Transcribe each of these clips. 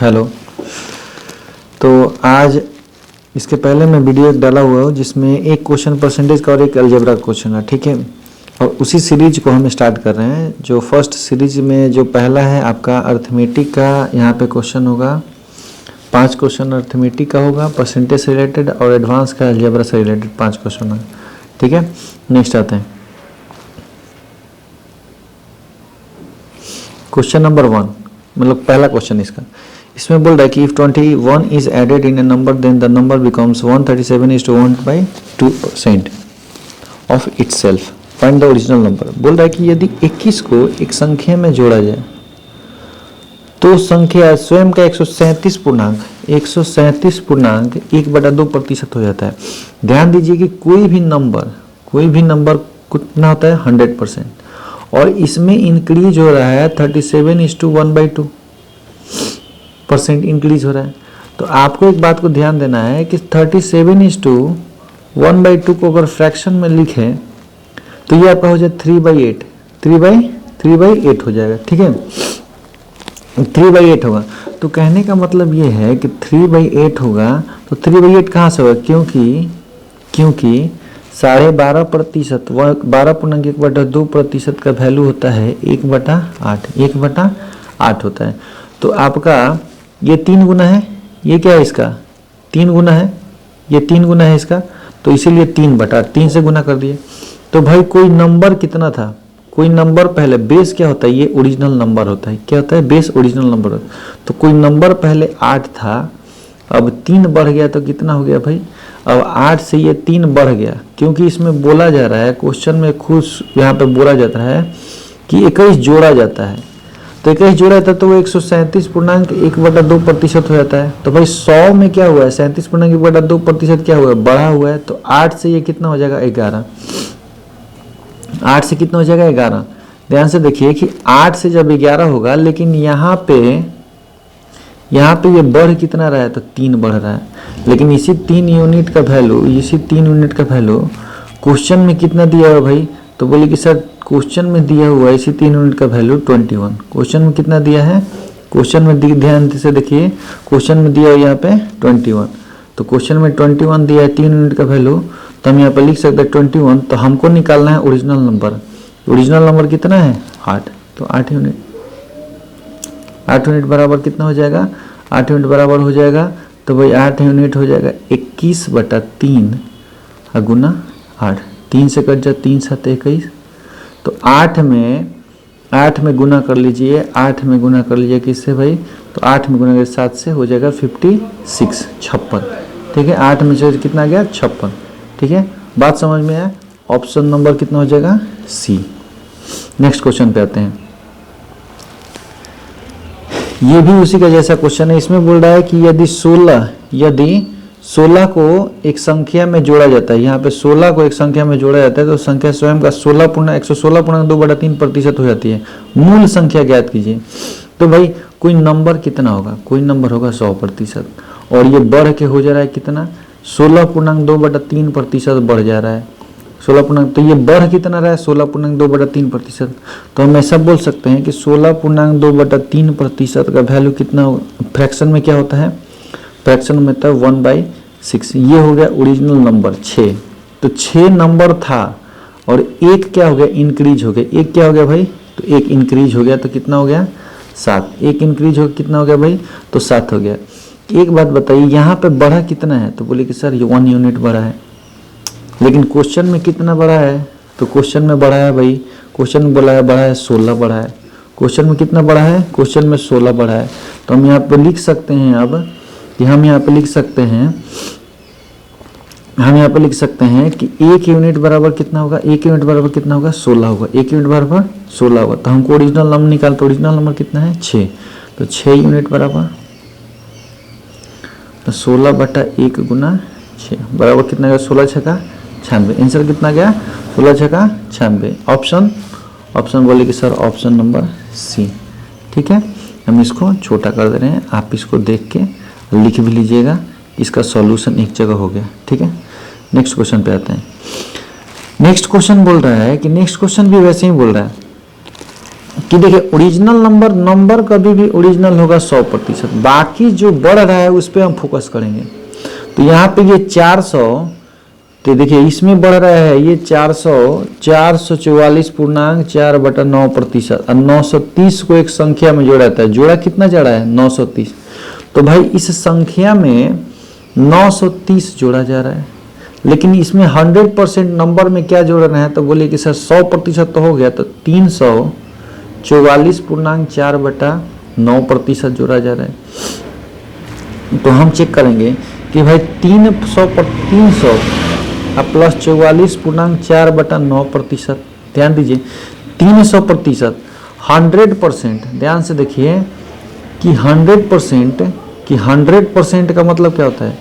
Hello. तो आज इसके पहले मैं वीडियो डाला हुआ हूँ जिसमें एक क्वेश्चन परसेंटेज का और एक अलजेब्रा का क्वेश्चन है, ठीक है। और उसी सीरीज को हम स्टार्ट कर रहे हैं। जो फर्स्ट सीरीज में जो पहला है आपका अर्थमेटिक का, यहाँ पे क्वेश्चन होगा 5 क्वेश्चन अर्थमेटिक का होगा, परसेंटेज से रिलेटेड, और एडवांस का अलजेब्रा से रिलेटेड 5 क्वेश्चन है, ठीक है। नेक्स्ट आते हैं क्वेश्चन नंबर 1, मतलब पहला क्वेश्चन इसका। इसमें बोल रहा है कि if 21 is added in a number then the number becomes 137:1/2% of itself, find the original number. बोल रहा है कि यदि 21 को एक संख्या में जोड़ा जाए तो संख्या स्वयं का 137.1/2% हो जाता है। ध्यान दीजिए कि कोई भी नंबर कितना होता है 100%, और इसमें इंक्रीज हो रहा है 37:1/2% इंक्रीज हो रहा है। तो आपको एक बात को ध्यान देना है कि 37:1/2 को अगर फ्रैक्शन में लिखें तो ये आपका हो जाए 3/8 हो जाएगा, ठीक है। 3/8 होगा। तो कहने का मतलब ये है कि 3/8 होगा, तो 3/8 कहाँ से होगा, क्योंकि 12.5%, 12.1/2% का वैल्यू होता है 1/8 होता है। तो आपका ये 3 गुना है, ये क्या है इसका 3 गुना है, ये 3 गुना है इसका, तो इसीलिए 3/3 से गुना कर दिए। तो भाई कोई नंबर कितना था, कोई नंबर पहले बेस क्या होता है, ये ओरिजिनल नंबर होता है। क्या होता है, बेस ओरिजिनल नंबर होता है। तो कोई नंबर पहले 8 था, अब 3 बढ़ गया तो कितना हो गया भाई, अब 8 से ये 3 बढ़ गया, क्योंकि इसमें बोला जा रहा है, क्वेश्चन में खुद यहाँ पे बोला जाता है कि 21 जोड़ा जाता है। तो 21 जोड़ा जाता है तो वो 137.1/2% हो जाता है। तो भाई 100 में क्या हुआ है, 37.1/2% क्या हुआ है, बढ़ा हुआ है। तो 8 से ये कितना हो जाएगा 11, 8 से कितना हो जाएगा 11। ध्यान से देखिए कि 8 से जब 11 होगा, लेकिन यहाँ पे ये बढ़ कितना रहा है, तो 3 बढ़ रहा है। लेकिन इसी 3 यूनिट का वैल्यू क्वेश्चन में कितना दिया हुआ भाई, तो बोले कि सर क्वेश्चन में दिया हुआ है इसी 3 यूनिट का वैल्यू 21। क्वेश्चन में कितना दिया है, क्वेश्चन में ध्यान से देखिए, क्वेश्चन में दिया है यहाँ पे 21। तो क्वेश्चन में 21 दिया है 3 यूनिट का वैल्यू, तो हम यहाँ पे लिख सकते हैं 21। तो हमको निकालना है ओरिजिनल नंबर। ओरिजिनल नंबर कितना है 8, तो 8 यूनिट बराबर कितना हो जाएगा, 8 यूनिट बराबर हो जाएगा। तो भाई 8 यूनिट हो जाएगा 21/3 गुना 8, 3 से कट जाए, 3 7 21। तो 8 में गुना कर लीजिए, 8 में गुना कर लीजिए किससे भाई, तो 8 में गुना कर 7 से हो जाएगा 56, 56, ठीक है। 8 में से कितना गया 56, ठीक है। बात समझ में आया। ऑप्शन नंबर कितना हो जाएगा सी। नेक्स्ट क्वेश्चन पे आते हैं। ये भी उसी का जैसा क्वेश्चन है। इसमें बोल रहा है कि यदि 16 को एक संख्या में जोड़ा जाता है, यहाँ पे 16 को एक संख्या में जोड़ा जाता है तो संख्या स्वयं का 116.2/3% हो जाती है। मूल संख्या ज्ञात कीजिए। तो भाई कोई नंबर कितना होगा, कोई नंबर होगा 100%, और ये बढ़ के हो जा रहा है कितना 16.2/3% बढ़ जा रहा है। 16 तो ये बढ़ कितना रहा है 16.2/3%। तो हम ऐसा बोल सकते हैं कि 16.2/3% का वैल्यू कितना, फ्रैक्शन में क्या होता है, फ्रैक्शन में था 1/6। ये हो गया ओरिजिनल नंबर 6। तो 6 नंबर था और एक क्या हो गया, इंक्रीज हो गया। एक क्या हो गया भाई, तो एक इंक्रीज हो गया, तो कितना हो गया 7। एक इंक्रीज हो कितना हो गया भाई, तो 7 हो गया। एक बात बताइए, यहाँ पे बढ़ा कितना है, तो बोले कि सर ये 1 यूनिट बढ़ा है। लेकिन क्वेश्चन में कितना बढ़ा है, तो क्वेश्चन में बढ़ा है भाई, क्वेश्चन में बोला है बढ़ा है 16 बढ़ा है। क्वेश्चन में कितना बढ़ा है, क्वेश्चन में 16 बढ़ा है। तो हम यहाँ पे लिख सकते हैं अब कि हम यहाँ पे लिख सकते हैं कि 1 यूनिट बराबर कितना होगा, 1 यूनिट बराबर कितना होगा 16 होगा। 1 यूनिट बराबर 16 होगा। तो हमको ओरिजिनल नंबर निकाल, तो ओरिजिनल नंबर कितना है 6। तो 6 यूनिट बराबर 16/1 गुना 6 बराबर कितना गया, 16 छक्का 96। आंसर कितना गया 16 छक्का 96। ऑप्शन बोले कि सर ऑप्शन नंबर सी, ठीक है। हम इसको छोटा कर दे रहे हैं, आप इसको देख के लिख भी लीजिएगा। इसका सॉल्यूशन एक जगह हो गया, ठीक है। नेक्स्ट क्वेश्चन पे आते हैं। नेक्स्ट क्वेश्चन बोल रहा है कि नेक्स्ट क्वेश्चन भी वैसे ही बोल रहा है कि देखिए ओरिजिनल नंबर कभी भी ओरिजिनल होगा 100%, बाकी जो बढ़ रहा है उस पर हम फोकस करेंगे। तो यहाँ पे ये 400, तो देखिए इसमें बढ़ रहा है ये 444.4/9%, और 930 को एक संख्या में जोड़ा जाता है, जोड़ा कितना जा रहा है 930। तो भाई इस संख्या में 930 जोड़ा जा रहा है, लेकिन इसमें 100% नंबर में क्या जोड़ना है, तो बोले कि सर 100% तो हो गया, तो 344.4/9% जोड़ा जा रहा है। तो हम चेक करेंगे कि भाई 300 प्लस 44.4/9%, ध्यान दीजिए 300%, 100%, ध्यान से देखिए कि 100% का मतलब क्या होता है,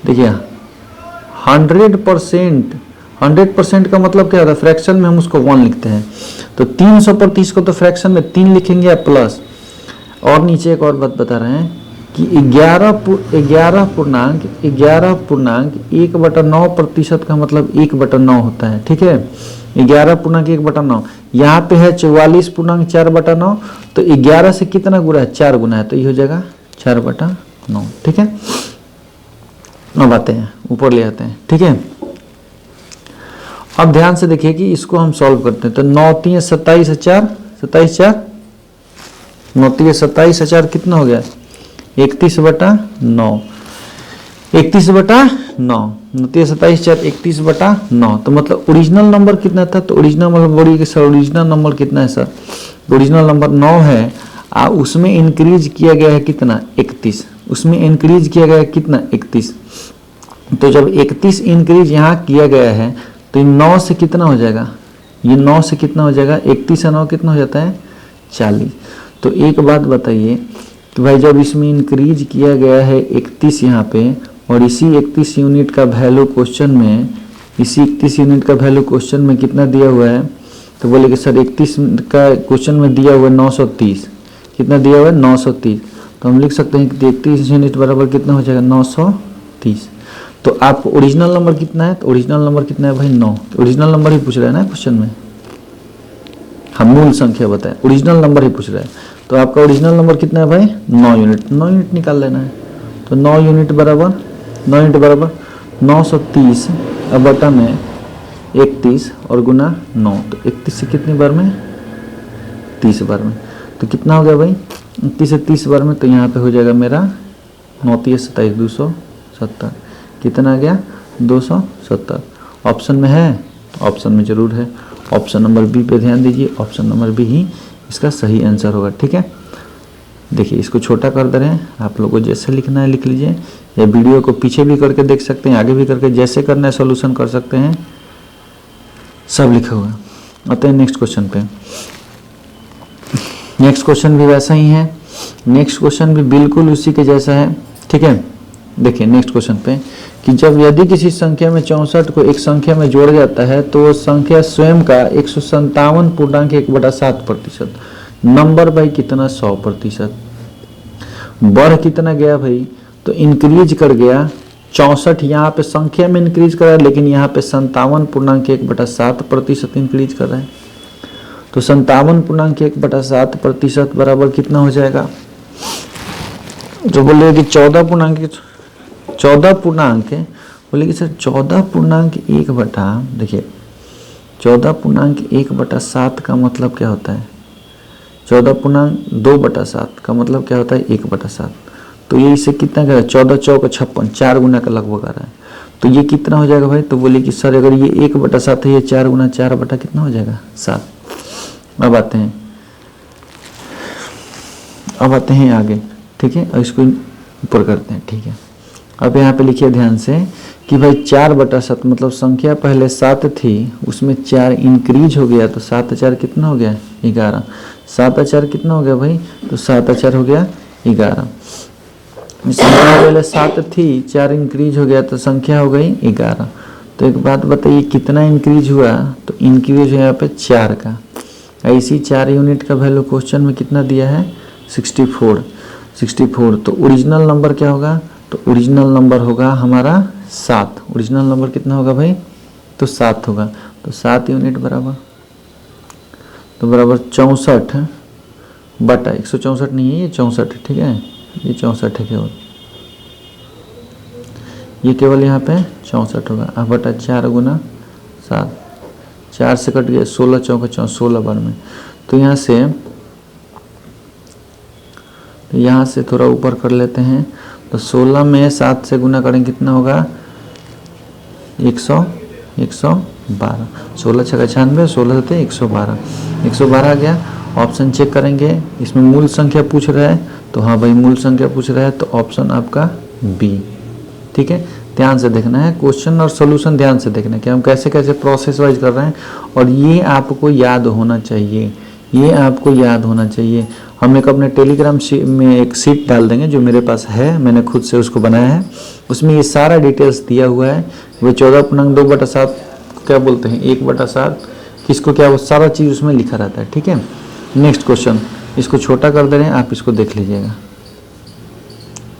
देखिए 100% का मतलब क्या होता है, फ्रैक्शन में हम उसको 1 लिखते हैं। तो 300% को तो फ्रैक्शन में 3 लिखेंगे प्लस, और नीचे एक और बात बता रहे हैं कि 11.1/9% का मतलब 1/9 होता है, ठीक है। 11.1/9, यहाँ पे है 44.4/9, तो 11 से कितना गुना है, 4 गुना है, तो ये हो जाएगा 4/9, ठीक है। अब आते हैं ऊपर ले आते हैं, ठीक है। अब ध्यान से देखिए कि इसको हम सॉल्व करते हैं। तो 9×3 = 27,000, 27,000, 9×3 = 27,000, कितना हो गया 31/9, 31/9, 9×3 = 27,000, 31/9। तो मतलब ओरिजिनल नंबर कितना था, तो ओरिजिनल मतलब बोलिए कि सर ओरिजिनल नंबर कितना है सर, ओरिजिनल नंबर 9 है, उसमें इंक्रीज किया गया है कितना 31, उसमें इंक्रीज किया गया है कितना 31। तो जब 31 इंक्रीज यहाँ किया गया है तो 9 से कितना हो जाएगा, ये 9 से कितना हो जाएगा, 31 से 9 कितना हो जाता है 40। तो एक बात बताइए कि भाई जब इसमें इंक्रीज किया गया है 31 यहाँ पे, और इसी 31 यूनिट का वैल्यू क्वेश्चन में, इसी 31 यूनिट का वैल्यू क्वेश्चन में कितना दिया हुआ है, तो बोले कि सर 31 का क्वेश्चन में दिया हुआ है 930, कितना दिया हुआ है 930। तो हम लिख सकते हैं कि 31 यूनिट बराबर कितना हो जाएगा 930। तो आपको ओरिजिनल नंबर कितना है, तो ओरिजिनल नंबर कितना है भाई 9, तो ओरिजिनल नंबर ही पूछ रहा है ना क्वेश्चन में, हम मूल संख्या बताएं, ओरिजिनल नंबर ही पूछ रहा है। तो आपका ओरिजिनल नंबर कितना है भाई 9 यूनिट, 9 यूनिट निकाल लेना है। तो 9 यूनिट बराबर 930 अब बटा में 31 और गुना 9, तो 31 से कितनी बार में 30 बार में, तो कितना हो गया भाई 31 से 30 बार में, तो यहाँ पे हो जाएगा मेरा 9×3 = 27, 270, कितना आ गया 270। ऑप्शन में है, ऑप्शन में जरूर है, ऑप्शन नंबर बी पे ध्यान दीजिए, ऑप्शन नंबर बी ही इसका सही आंसर होगा, ठीक है। देखिए इसको छोटा कर दे रहे हैं, आप लोगों को जैसे लिखना है लिख लीजिए, या वीडियो को पीछे भी करके देख सकते हैं, आगे भी करके जैसे करना है सॉल्यूशन कर सकते हैं, सब लिखा हुआ है। आते हैं नेक्स्ट क्वेश्चन पे। नेक्स्ट क्वेश्चन भी वैसा ही है, नेक्स्ट क्वेश्चन भी बिल्कुल उसी के जैसा है, ठीक है। देखिए नेक्स्ट क्वेश्चन पे कि जब यदि किसी संख्या में 64 को एक संख्या में जोड़ा जाता है तो वो संख्या स्वयं का 157.1/7%, नंबर भाई कितना 100%, बढ़ कितना गया भाई, तो इंक्रीज कर गया 64, यहाँ पे संख्या में इंक्रीज कर रहा है, लेकिन यहाँ पे 57.1/7% इंक्रीज कर रहा है। तो 57.1/7% बराबर कितना हो जाएगा, जो बोले कि 14 बोले कि सर 14.1 बटा, देखिए 14.1/7 का मतलब क्या होता है, 14.2/7 का मतलब क्या होता है 1/7। तो ये इससे कितना कर रहा है 14 चौक 56, 4 गुना का लगभग आ रहा है। तो ये कितना हो जाएगा भाई, तो बोले कि सर अगर ये 1/7 है, ये 4 गुना 4 बटा कितना हो जाएगा 7। अब आते हैं आगे, ठीक है, और इसको ऊपर करते हैं, ठीक है। अब यहाँ पे लिखिए ध्यान से कि भाई 4/7 मतलब संख्या पहले 7 थी, उसमें 4 इंक्रीज हो गया, तो 7×4 कितना हो गया 11, 7×4 कितना हो गया भाई, तो 7×4 हो गया 11। संख्या पहले 7 थी, 4 इंक्रीज हो गया, तो संख्या हो गई 11। तो एक बात बताइए कितना इंक्रीज हुआ, तो इंक्रीज है यहाँ पे 4 का, ऐसी 4 यूनिट का वैल्यू क्वेश्चन में कितना दिया है 64। तो ओरिजिनल नंबर क्या होगा, तो ओरिजिनल नंबर होगा हमारा 7, ओरिजिनल नंबर कितना होगा भाई, तो 7 होगा, तो 7 यूनिट बराबर। तो बराबर 64 बटा 164 नहीं है, ये 64 है, ठीक है, ये 64 है केवल, ये केवल यहाँ पे 64 होगा। अब बटा 4 गुना 7, 4 से कट गया, 16 चौका 16 बार में। तो यहाँ से थोड़ा ऊपर कर लेते हैं, तो 16 में 7 से गुना करेंगे कितना होगा, 112, 16 छक्का 96, 16 थे 112, 112 आ गया। ऑप्शन चेक करेंगे, इसमें मूल संख्या पूछ रहा है, तो हाँ भाई मूल संख्या पूछ रहा है, तो ऑप्शन आपका बी, ठीक है। ध्यान से देखना है क्वेश्चन और सॉल्यूशन, ध्यान से देखना है कि हम कैसे कैसे प्रोसेस वाइज कर रहे हैं, और ये आपको याद होना चाहिए, ये आपको याद होना चाहिए। हम एक अपने टेलीग्राम में एक शीट डाल देंगे जो मेरे पास है, मैंने खुद से उसको बनाया है, उसमें ये सारा डिटेल्स दिया हुआ है। वो 14.2/7 क्या बोलते हैं, 1/7 किसको क्या, वो सारा चीज़ उसमें लिखा रहता है, ठीक है। नेक्स्ट क्वेश्चन, इसको छोटा कर दे रहे हैं, आप इसको देख लीजिएगा,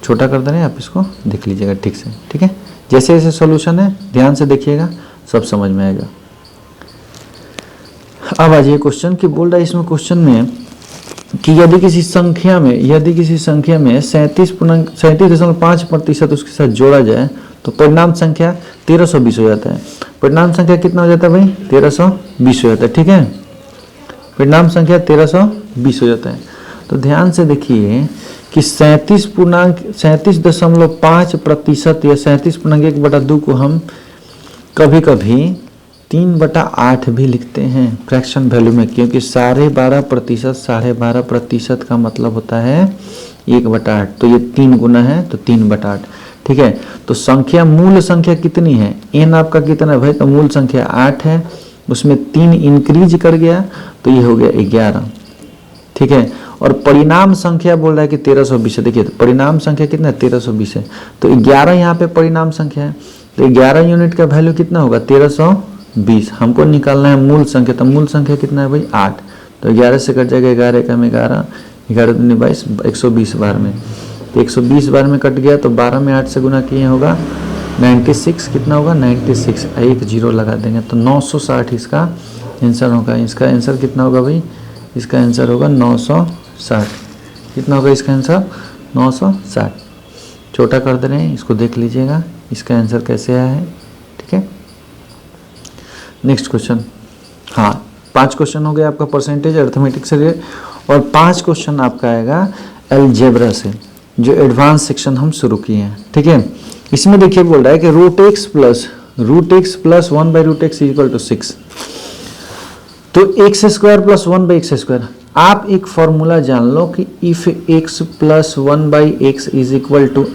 छोटा कर दे रहे हैं, आप इसको देख लीजिएगा ठीक से, ठीक है। जैसे जैसे सॉल्यूशन है ध्यान से देखिएगा, सब समझ में आएगा। अब आ जाइए क्वेश्चन की, बोल रहा है इसमें क्वेश्चन में कि यदि किसी संख्या में 37.5% उसके साथ जोड़ा जाए तो परिणाम संख्या 1320 हो जाता है। परिणाम संख्या कितना हो जाता है भाई, 1320 हो जाता है, ठीक है। परिणाम संख्या 1320 हो जाता है। तो ध्यान से देखिए कि 37.5% या 37.1/2 को हम कभी कभी 3/8 भी लिखते हैं फ्रैक्शन वैल्यू में, क्योंकि 12.5% का मतलब होता है 1/8, तो ये 3 गुना है तो 3/8, ठीक है। तो संख्या, मूल संख्या कितनी है, n आपका कितना है भाई, तो मूल संख्या 8 है, उसमें 3 इंक्रीज कर गया तो ये हो गया 11, ठीक है। और परिणाम संख्या बोल रहा है कि 1320 है। देखिए तो परिणाम संख्या कितना है, 1320 है, तो 11 यहाँ पे परिणाम संख्या है, तो 11 यूनिट का वैल्यू कितना होगा, 1320। हमको निकालना है मूल संख्या, तो मूल संख्या कितना है भाई, 8, तो 11 से कट जाएगा, 11 का में 11, 11 दूनी 22, 120 बार में, तो 120 बार में कट गया, तो 12 में 8 से गुना किए होगा 96, कितना होगा 96, 1 0 लगा देंगे तो 960 इसका आंसर होगा। इसका आंसर कितना होगा भाई, इसका आंसर होगा 960, कितना होगा इसका आंसर, 960। छोटा कर दे रहे हैं, इसको देख लीजिएगा इसका आंसर कैसे आया है, ठीक है। नेक्स्ट क्वेश्चन, हाँ 5 क्वेश्चन हो गया आपका परसेंटेज अर्थमेटिक से, और 5 क्वेश्चन आपका आएगा अलजेब्रा से, जो एडवांस सेक्शन हम शुरू किए हैं, ठीक है। इसमें देखिए बोल रहा है कि √x + 1/√x = 6, तो x² + 1/x²। आप एक फॉर्मूला जान लो कि इफ x + 1/x =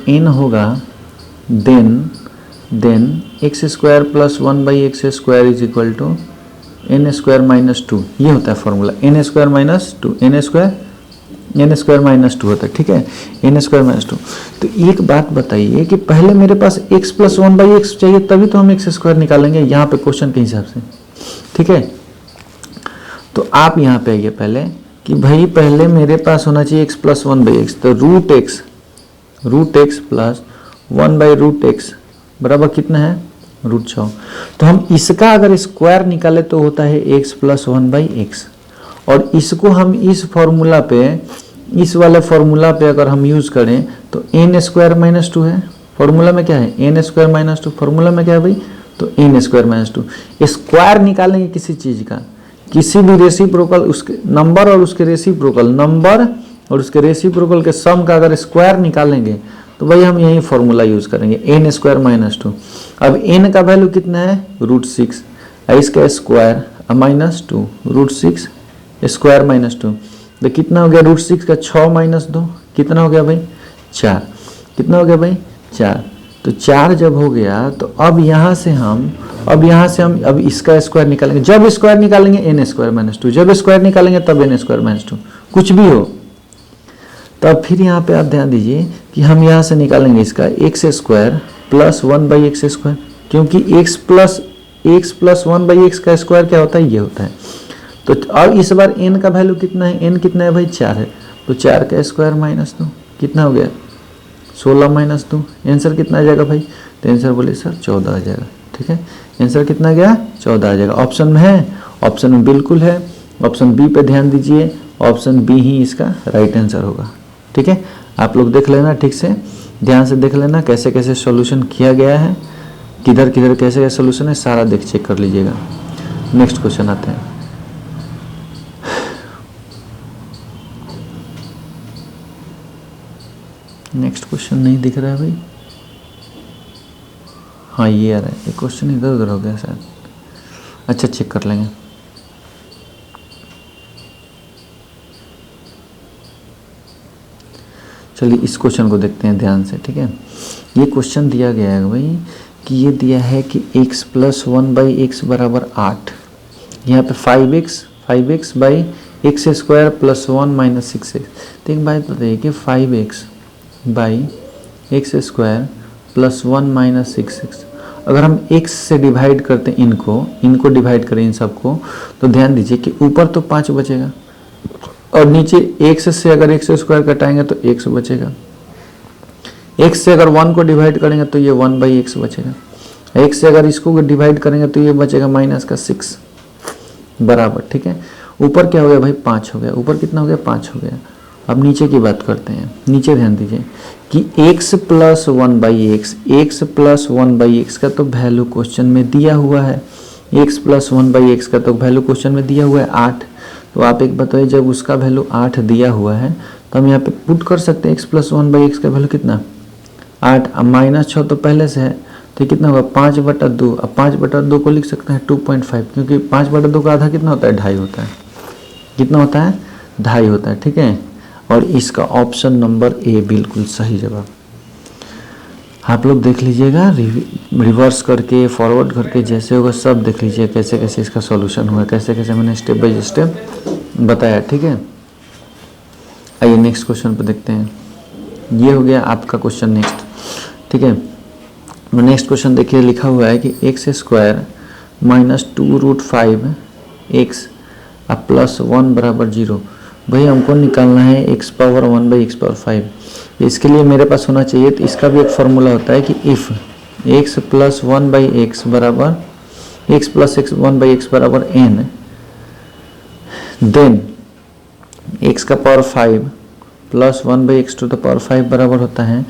n होगा, देन x² + 1/x² = n² - 2, ये होता है फॉर्मूला, n² - 2 होता है, ठीक है, n² - 2। तो एक बात बताइए कि पहले मेरे पास x + 1/x चाहिए, तभी तो हम x² निकालेंगे यहाँ पे क्वेश्चन के हिसाब से, ठीक है। तो आप यहाँ पे आइए पहले कि भाई पहले मेरे पास होना चाहिए x + 1/x, तो √x + 1/√x बराबर कितना है, √6। तो हम इसका अगर स्क्वायर निकाले तो होता है x + 1/x, और इसको हम इस फॉर्मूला पे, इस वाले फॉर्मूला पे अगर हम यूज करें तो n² - 2 है, फॉर्मूला में क्या है, n² - 2, फॉर्मूला में क्या है भाई, तो n² - 2। स्क्वायर निकालेंगे किसी चीज का, किसी भी रेसिप्रोकल, उसके नंबर और उसके रेसिप्रोकल के सम का अगर स्क्वायर निकालेंगे तो भाई हम यही फॉर्मूला यूज करेंगे, n² - 2। अब n का वैल्यू कितना है, √6, इसका स्क्वायर -2, √6 स्क्वायर -2, तो कितना हो गया, √6 का 6 - 2 कितना हो गया भाई, 4, कितना हो गया भाई, 4। तो 4 जब हो गया तो अब यहाँ से हम अब इसका स्क्वायर निकालेंगे, जब स्क्वायर निकालेंगे n² - 2, जब स्क्वायर निकालेंगे तब n² - 2, कुछ भी हो। तब फिर यहाँ पे आप ध्यान दीजिए कि हम यहाँ से निकालेंगे इसका x² + 1/x², क्योंकि x + 1/x का स्क्वायर क्या होता है, ये होता है। तो अब इस बार n का वैल्यू कितना है, n कितना है भाई, 4 है, तो 4 का स्क्वायर -2 कितना हो गया, 16 - 2, आंसर कितना आ जाएगा भाई, तो आंसर बोले सर 14 आ जाएगा, ठीक है। आंसर कितना गया, 14 आ जाएगा। ऑप्शन में है, ऑप्शन में बिल्कुल है, ऑप्शन बी पे ध्यान दीजिए, ऑप्शन बी ही इसका राइट आंसर होगा। ठीक है, आप लोग देख लेना, ठीक से ध्यान से देख लेना कैसे कैसे सॉल्यूशन किया गया है, किधर किधर कैसे कैसे सॉल्यूशन है, सारा देख चेक कर लीजिएगा। नेक्स्ट क्वेश्चन आते हैं। नेक्स्ट क्वेश्चन नहीं दिख रहा है भाई, हाँ ये आ रहा है, ये क्वेश्चन इधर उधर हो गया शायद, अच्छा चेक कर लेंगे। चलिए इस क्वेश्चन को देखते हैं ध्यान से। ठीक है, ये क्वेश्चन दिया गया है भाई कि ये दिया है कि x प्लस 1/x बराबर 8, यहाँ पे 5x by x square plus 1 minus 6x। तो एक बात बताइए कि 5x by x square plus 1 minus 6x, अगर हम x से डिवाइड करते हैं इनको डिवाइड करें इन सबको, तो ध्यान दीजिए कि ऊपर तो 5 बचेगा और नीचे x से अगर एक्स स्क्वायर कटाएंगे तो x बचेगा। x से अगर 1 को डिवाइड करेंगे तो ये 1/x बचेगा, x से अगर इसको डिवाइड करेंगे तो ये बचेगा माइनस का 6 बराबर। ठीक है, ऊपर क्या हो गया भाई 5 हो गया, ऊपर कितना हो गया 5 हो गया। अब नीचे की बात करते हैं, नीचे ध्यान दीजिए कि x प्लस 1/x का तो वैल्यू क्वेश्चन में दिया हुआ है, x प्लस 1/x का तो वैल्यू क्वेश्चन में दिया हुआ है 8। तो आप एक बताइए, जब उसका वैल्यू 8 दिया हुआ है तो हम यहाँ पे पुट कर सकते हैं x प्लस 1/x का वैल्यू कितना 8, अब माइनस 6 तो पहले से है, तो कितना होगा 5/2। अब 5/2 को लिख सकते हैं 2.5, क्योंकि 5/2 का आधा कितना होता है 2.5 होता है, कितना होता है 2.5 होता है। ठीक है, और इसका ऑप्शन नंबर ए बिल्कुल सही जवाब। आप लोग देख लीजिएगा, रिवर्स करके फॉरवर्ड करके जैसे होगा सब देख लीजिए कैसे कैसे इसका सॉल्यूशन हुआ, कैसे कैसे मैंने स्टेप बाय स्टेप बताया। ठीक है, आइए नेक्स्ट क्वेश्चन पर देखते हैं। ये हो गया आपका क्वेश्चन नेक्स्ट। ठीक है, नेक्स्ट क्वेश्चन देखिए, लिखा हुआ है कि एक्स स्क्वायर माइनस 2√5x अब प्लस 1 बराबर 0। भाई हमको निकालना है x पावर 1/x⁵। इसके लिए मेरे पास होना चाहिए, तो इसका भी एक फॉर्मूला होता है कि इफ़ x प्लस 1/x बराबर x प्लस 1/x बराबर n, देन x का पावर 5 प्लस 1/x⁵ बराबर होता है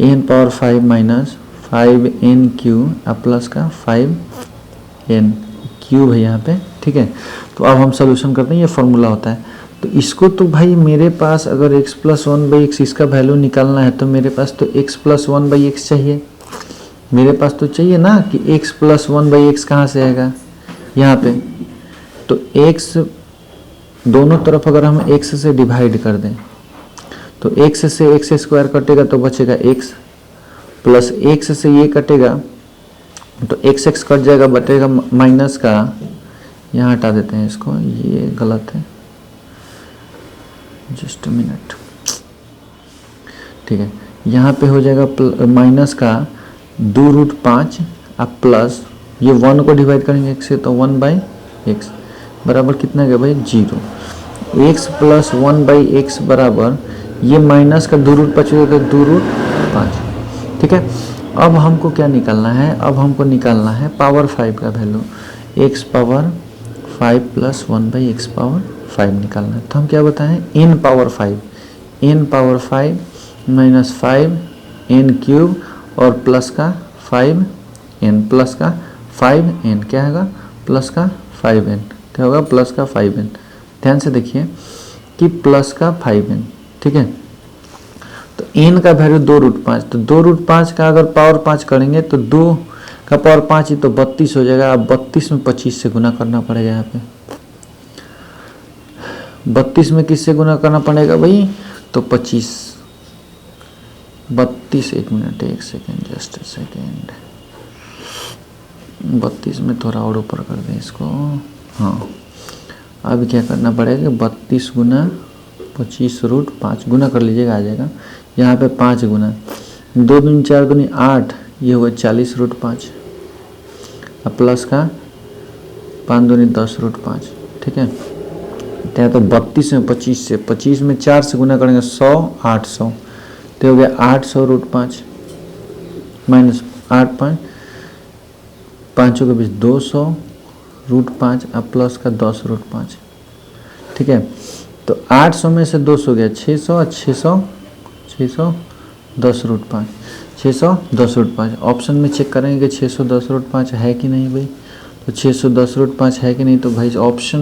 n पावर 5 माइनस 5n³ अब प्लस का 5n³ है यहाँ पे। ठीक है, तो अब हम सॉल्यूशन करते हैं, ये फॉर्मूला होता है। तो इसको तो भाई मेरे पास अगर x प्लस 1/x इसका वैल्यू निकालना है तो मेरे पास तो x प्लस 1/x चाहिए, मेरे पास तो चाहिए ना कि x प्लस 1/x कहाँ से आएगा यहाँ पे। तो x दोनों तरफ अगर हम x से डिवाइड कर दें तो x से एक्स स्क्वायर कटेगा तो बचेगा x, प्लस x से ये कटेगा तो x कट जाएगा, बटेगा माइनस का, यहाँ हटा देते हैं इसको, ये गलत है, जस्ट मिनट। ठीक है, यहाँ पे हो जाएगा माइनस का 2√5 अब प्लस ये 1 को डिवाइड करेंगे x से तो 1/x बराबर कितना गया भाई 0। x प्लस 1/x बराबर ये माइनस का 2√5 होगा 2√5। ठीक है, अब हमको क्या निकालना है, अब हमको निकालना है पावर 5 का value, x power 5 plus 1/x power 5 निकालना है। तो हम क्या बताएं n पावर 5 माइनस 5n³ और प्लस का 5n प्लस का 5n क्या होगा प्लस का 5n, क्या होगा प्लस का 5n। ध्यान से देखिए कि प्लस का 5n। ठीक है, तो n का वैल्यू 2√5, तो 2√5 का अगर पावर 5 करेंगे तो 2 का पावर 5 ही तो 32 हो जाएगा। अब 32 में 25 से गुना करना पड़ेगा, यहाँ पे 32 में किससे गुना करना पड़ेगा भाई, तो 25 32 एक मिनट एक सेकेंड जस्ट सेकेंड, 32 में थोड़ा और ऊपर कर दें इसको। हाँ, अब क्या करना पड़ेगा 32 गुना 25√5 गुना कर लीजिएगा, आ जाएगा यहाँ पे 5 गुना 2 दूनी 4 दूनी 8, ये होगा 40√5 अब प्लस का 5 दूनी 10√5। ठीक है, तो 32 में 25 में 4 से गुना करेंगे 100 800, तो हो गया 800√5 माइनस 8 5 5 के बीच 200√5 अब प्लस का 10√5। ठीक है। तो 800 में से 200 गया 600 और 610√5 610√5। ऑप्शन में चेक करेंगे कि 610√5 है कि नहीं भाई, तो 610√5 है कि नहीं, तो भाई ऑप्शन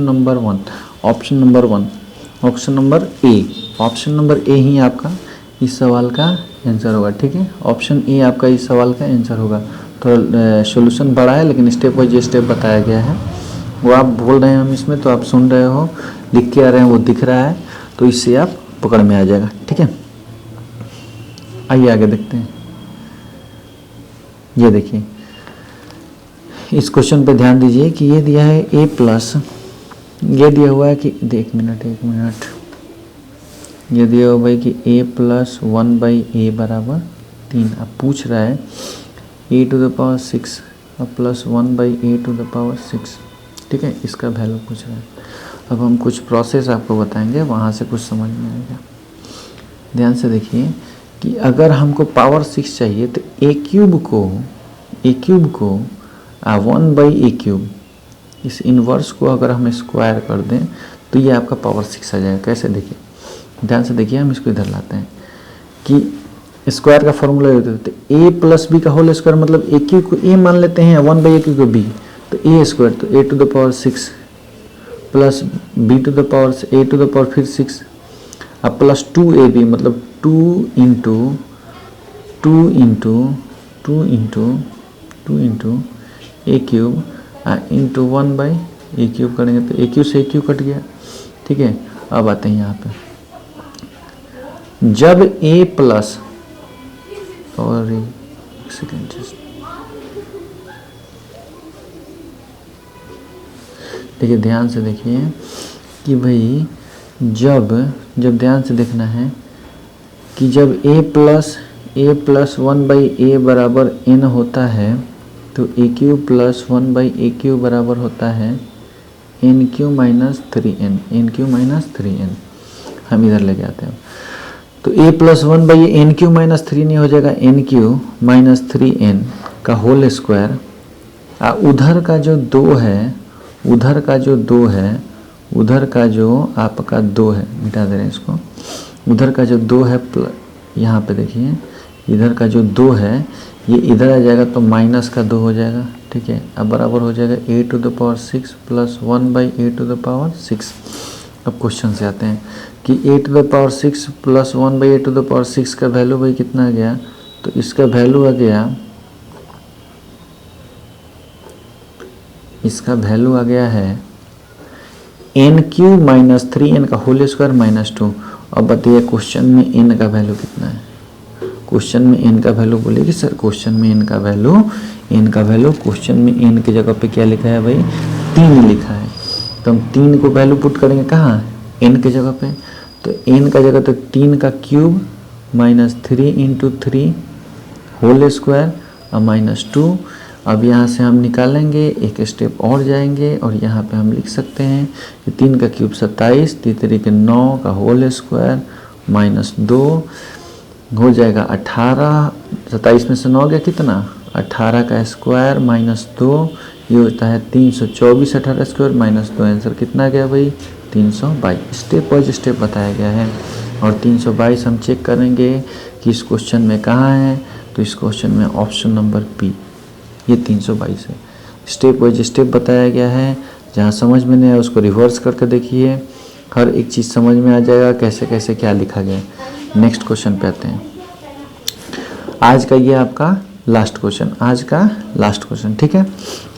नंबर ए ही आपका इस सवाल का आंसर होगा। ठीक है, ऑप्शन ए आपका इस सवाल का आंसर होगा। थोड़ा सॉल्यूशन बड़ा है लेकिन स्टेप बाय स्टेप बताया गया है, वो आप बोल रहे हैं हम इसमें, तो आप सुन रहे हो, लिख के आ रहे हैं, वो दिख रहा है, तो इससे आप पकड़ में आ जाएगा। ठीक है, आइए आगे देखते हैं। ये देखिए, इस क्वेश्चन पे ध्यान दीजिए कि ये दिया है a प्लस, ये दिया हुआ है कि एक मिनट ये दिया हुआ है कि a प्लस 1/a बराबर 3। अब पूछ रहा है a⁶ अब प्लस 1/a⁶। ठीक है, इसका वैल्यू पूछ रहा है। अब हम कुछ प्रोसेस आपको बताएंगे, वहाँ से कुछ समझ में आएगा। ध्यान से देखिए कि अगर हमको पावर 6 चाहिए तो a क्यूब को 1/a⁵, इस इन्वर्स को अगर हम स्क्वायर कर दें तो ये आपका पावर 6 आ जाएगा। कैसे, देखिए ध्यान से देखिए, हम इसको इधर लाते हैं कि स्क्वायर का फॉर्मूला होता है तो a प्लस b का होल स्क्वायर, मतलब a क्यूब को a मान लेते हैं, 1/a⁵ को b, तो a स्क्वायर तो a⁶ प्लस b⁴ फिर 6, अब प्लस 2ab मतलब 2 into a cube into 1/a³ करेंगे तो a³ से a³ कट गया। ठीक है, अब आते हैं यहाँ पे, जब a प्लस, और एक सेकेंड देखिए, ध्यान से देखिए कि भाई जब ध्यान से देखना है कि जब a प्लस 1/a बराबर n होता है तो a³ प्लस 1/a³ बराबर होता है n³ माइनस 3n। हम इधर लेके आते हैं, तो a प्लस 1/n³ माइनस 3 नहीं हो जाएगा n³ माइनस 3n का होल स्क्वायर। उधर का जो 2 है, उधर का जो आपका 2 है, मिटा दे रहे हैं इसको, उधर का जो 2 है, यहाँ पे देखिए इधर का जो 2 है ये इधर आ जाएगा तो माइनस का 2 हो जाएगा। ठीक है, अब बराबर हो जाएगा a⁶ प्लस 1/a⁶। अब क्वेश्चन से आते हैं कि a⁶ प्लस 1/a⁶ का वैल्यू भाई कितना आ गया, तो इसका वैल्यू आ गया है n³ माइनस 3n का होल स्क्वायर माइनस 2। अब बताइए क्वेश्चन में n का वैल्यू कितना है, क्वेश्चन में n का वैल्यू बोलेगी सर, क्वेश्चन में n का वैल्यू क्वेश्चन में n की जगह पे क्या लिखा है भाई, 3 लिखा है, तो हम 3 को वैल्यू पुट करेंगे कहाँ, n की जगह पे, तो n का जगह तो 3 का cube minus 3 into 3 whole square और माइनस 2। अब यहाँ से हम निकालेंगे, एक स्टेप और जाएंगे और यहाँ पे हम लिख सकते हैं कि 3 का क्यूब 27, 3 के 9 का होल स्क्वायर माइनस 2 हो जाएगा 18। 27 में से 9 गया कितना, 18 का स्क्वायर माइनस 2, ये होता है 324। 18 स्क्वायर माइनस 2, आंसर कितना गया भाई 322। स्टेप बाय स्टेप बताया गया है और 322 हम चेक करेंगे कि इस क्वेश्चन में कहाँ है, तो इस क्वेश्चन में ऑप्शन नंबर बी, ये 322 है। स्टेप बाय स्टेप बताया गया है, जहाँ समझ में नहीं आया उसको रिवर्स करके देखिए, हर एक चीज़ समझ में आ जाएगा कैसे कैसे क्या लिखा गया है। नेक्स्ट क्वेश्चन पे आते हैं। आज का ये आपका लास्ट क्वेश्चन, ठीक है।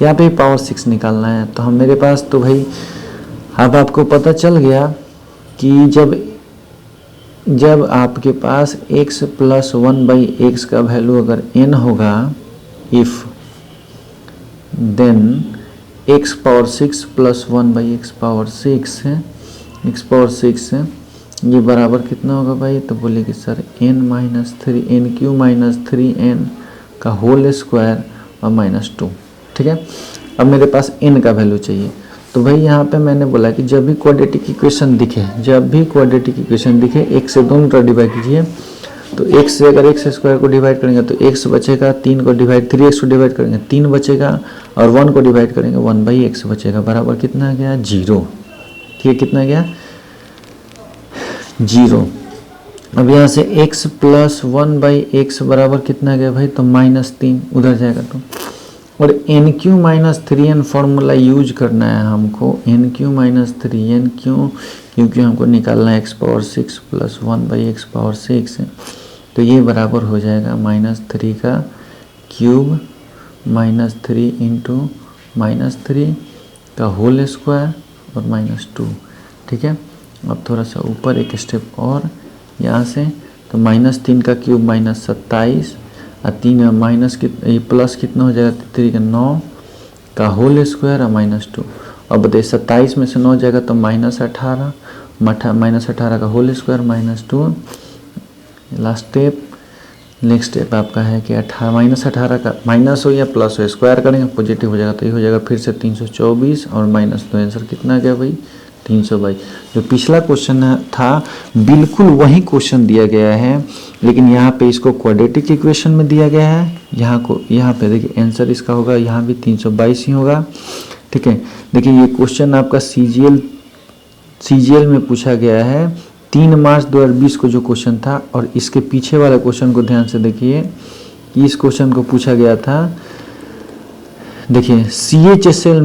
यहाँ पे पावर 6 निकालना है, तो हम मेरे पास तो भाई अब आपको पता चल गया कि जब आपके पास x प्लस 1/x का वैल्यू अगर n होगा, if then x power 6 plus 1/x power 6 है, x पावर 6 है, ये बराबर कितना होगा भाई, तो बोले कि सर n-3 माइनस 3n का होल स्क्वायर और माइनस 2। ठीक है, अब मेरे पास n का वैल्यू चाहिए, तो भाई यहाँ पे मैंने बोला कि जब भी क्वाड्रेटिक इक्वेशन दिखे x से दोनों तरफ डिवाइड कीजिए, तो x से अगर x स्क्वायर को डिवाइड करेंगे तो x बचेगा, 3 को डिवाइड 3x को डिवाइड करेंगे 3 बचेगा, और 1 को डिवाइड करेंगे 1/x बचेगा, बराबर कितना आ गया 0। ठीक है, कितना गया 0। अब यहाँ से x प्लस 1/x बराबर कितना गया भाई, तो -3 उधर जाएगा तो। और NQ-3n फॉर्मूला यूज करना है हमको, NQ-3n क्यों, क्योंकि हमको निकालना है x⁻6 प्लस 1/x⁻6 है। तो ये बराबर हो जाएगा -3 का क्यूब -3 इंटू -3 का होल स्क्वायर और -2। ठीक है, अब थोड़ा सा ऊपर एक स्टेप और यहाँ से, तो -3 का क्यूब -27 और 3 माइनस ये प्लस कितना हो जाएगा, 3 का 9 का होल स्क्वायर और -2। अब बताइए 27 में से 9 जाएगा तो -18, -18 का whole square -2। Last step, next step आपका है कि -18 का माइनस हो या प्लस हो, स्क्वायर करेंगे पॉजिटिव हो जाएगा, तो ये हो जाएगा फिर से 324 और -2। आंसर कितना गया भाई, 322। जो पिछला क्वेश्चन था बिल्कुल वही क्वेश्चन दिया गया है, लेकिन यहाँ पे इसको क्वाड्रेटिक इक्वेशन में दिया गया है। यहाँ पे देखिए आंसर इसका होगा, यहाँ भी 322 ही होगा। ठीक है, देखिए ये क्वेश्चन आपका सीजीएल में पूछा गया है 3 मार्च 2020 को जो क्वेश्चन था। और इसके पीछे वाला क्वेश्चन को ध्यान से देखिए, इस क्वेश्चन को पूछा गया था, देखिए CHSL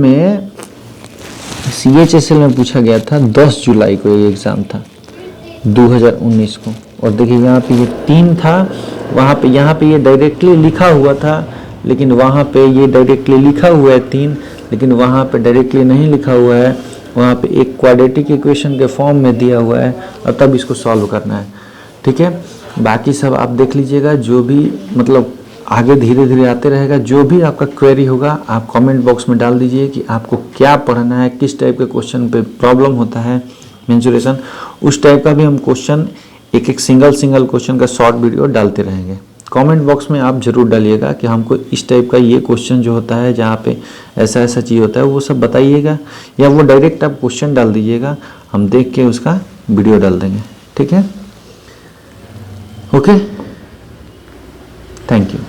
में पूछा गया था 10 जुलाई को, ये एग्ज़ाम था 2019 को। और देखिए यहाँ पे ये 3 था, यहाँ पे ये डायरेक्टली लिखा हुआ था, लेकिन वहाँ पे ये डायरेक्टली लिखा हुआ है 3, लेकिन वहाँ पे डायरेक्टली नहीं लिखा हुआ है, वहाँ पे एक क्वाड्रेटिक इक्वेशन के फॉर्म में दिया हुआ है, और तब इसको सॉल्व करना है। ठीक है, बाकी सब आप देख लीजिएगा, जो भी मतलब आगे धीरे धीरे आते रहेगा। जो भी आपका क्वेरी होगा आप कमेंट बॉक्स में डाल दीजिए कि आपको क्या पढ़ना है, किस टाइप के क्वेश्चन पे प्रॉब्लम होता है मेंसुरेशन, उस टाइप का भी हम क्वेश्चन एक सिंगल क्वेश्चन का शॉर्ट वीडियो डालते रहेंगे। कमेंट बॉक्स में आप जरूर डालिएगा कि हमको इस टाइप का ये क्वेश्चन जो होता है जहाँ पे ऐसा चीज़ होता है वो सब बताइएगा, या वो डायरेक्ट आप क्वेश्चन डाल दीजिएगा, हम देख के उसका वीडियो डाल देंगे। ठीक है, ओके, थैंक यू।